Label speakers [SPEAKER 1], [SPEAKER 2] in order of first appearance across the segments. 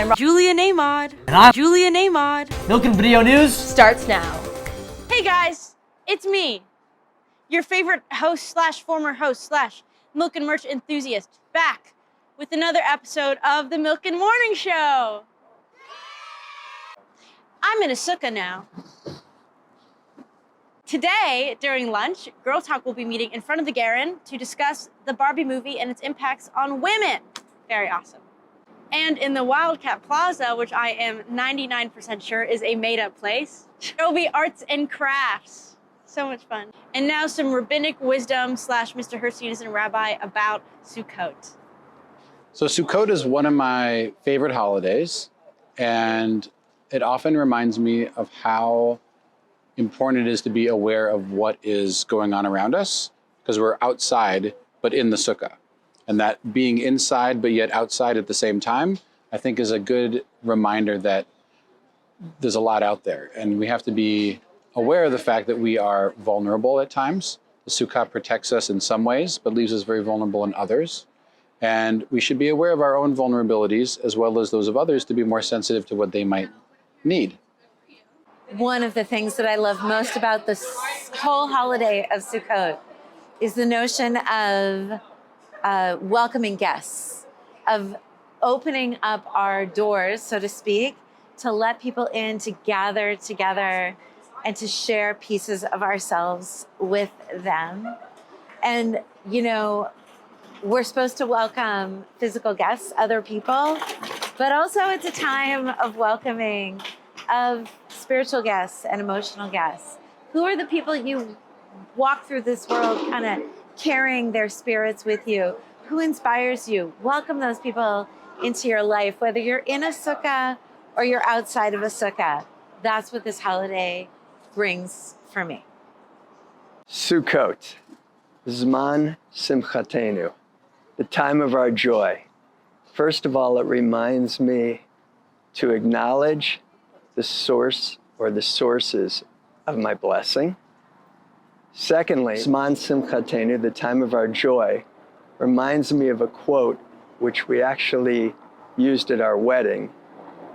[SPEAKER 1] I'm
[SPEAKER 2] Julia Nahmod.
[SPEAKER 3] And I'm
[SPEAKER 2] Julia Nahmod.
[SPEAKER 3] Milken Video News
[SPEAKER 1] starts now.
[SPEAKER 2] Hey guys, it's me, your favorite host slash former host slash Milken merch enthusiast, back with another episode of the Milken Morning Show. I'm in a sukkah now. Today, during lunch, Girl Talk will be meeting in front of the Garen to discuss the Barbie movie and its impacts on women. Very awesome. And in the Wildcat Plaza, which I am 99% sure is a made-up place, there will be arts and crafts. So much fun. And now some rabbinic wisdom slash Mr. Herstein and Rabbi about Sukkot.
[SPEAKER 4] So Sukkot is one of my favorite holidays, and it often reminds me of how important it is to be aware of what is going on around us, because we're outside, but in the sukkah. And that being inside, but yet outside at the same time, I think is a good reminder that there's a lot out there. And we have to be aware of the fact that we are vulnerable at times. The sukkah protects us in some ways, but leaves us very vulnerable in others. And we should be aware of our own vulnerabilities as well as those of others to be more sensitive to what they might need.
[SPEAKER 5] One of the things that I love most about this whole holiday of Sukkot is the notion of welcoming guests, of opening up our doors, so to speak, to let people in, to gather together and to share pieces of ourselves with them. And, you know, we're supposed to welcome physical guests, other people, but also it's a time of welcoming of spiritual guests and emotional guests. Who are the people you walk through this world kind of carrying their spirits with you? Who inspires you? Welcome those people into your life, whether you're in a sukkah or you're outside of a sukkah. That's what this holiday brings for me.
[SPEAKER 6] Sukkot, Zman Simchatenu, the time of our joy. First of all, it reminds me to acknowledge the source or the sources of my blessing. Secondly, Zman Simchatenu, the time of our joy, reminds me of a quote which we actually used at our wedding,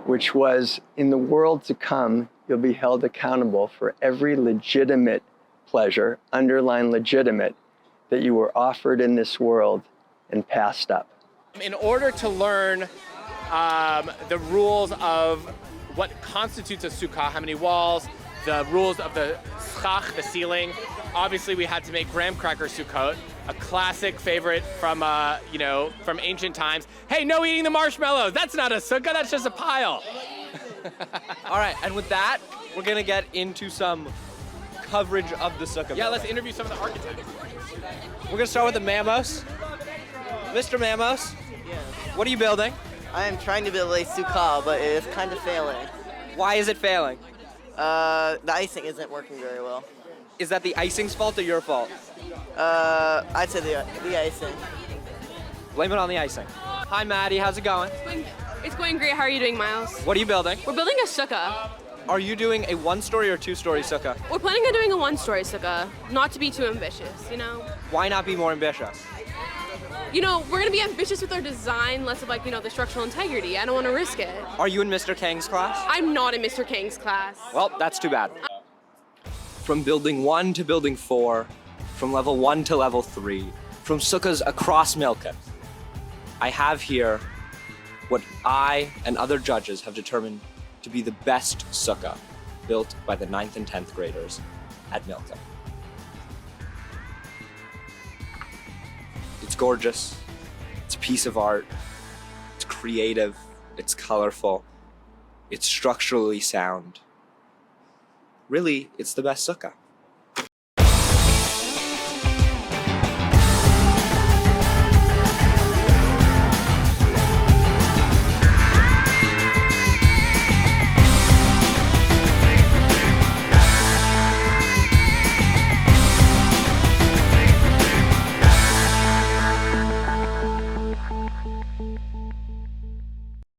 [SPEAKER 6] which was, in the world to come, you'll be held accountable for every legitimate pleasure, underline legitimate, that you were offered in this world and passed up.
[SPEAKER 7] In order to learn the rules of what constitutes a sukkah, how many walls, the rules of the schach, the ceiling. Obviously, we had to make graham cracker sukkot, a classic favorite from from ancient times. Hey, no eating the marshmallows. That's not a sukkah. That's just a pile.
[SPEAKER 8] All right, and with that, we're gonna get into some coverage of the sukkah.
[SPEAKER 7] Yeah, let's interview some of the architects.
[SPEAKER 8] We're gonna start with the Mamos. Mr. Mamos, what are you building?
[SPEAKER 9] I am trying to build a sukkah, but it is kind of failing.
[SPEAKER 8] Why is it failing?
[SPEAKER 9] The icing isn't working very well.
[SPEAKER 8] Is that the icing's fault or your fault?
[SPEAKER 9] I'd say the icing.
[SPEAKER 8] Blame it on the icing. Hi, Maddie. How's it going?
[SPEAKER 10] It's going great. How are you doing, Miles?
[SPEAKER 8] What are you building?
[SPEAKER 10] We're building a sukkah.
[SPEAKER 8] Are you doing a one-story or two-story sukkah?
[SPEAKER 10] We're planning on doing a one-story sukkah, not to be too ambitious, you know?
[SPEAKER 8] Why not be more ambitious?
[SPEAKER 10] You know, we're going to be ambitious with our design, less of the structural integrity. I don't want to risk it.
[SPEAKER 8] Are you in Mr. Kang's class?
[SPEAKER 10] I'm not in Mr. Kang's class.
[SPEAKER 8] Well, that's too bad. From building 1 to building 4, from level 1 to level 3, from sukkahs across Milken, I have here what I and other judges have determined to be the best sukkah built by the 9th and 10th graders at Milken. It's gorgeous, it's a piece of art, it's creative, it's colorful, it's structurally sound. Really, it's the best sukkah.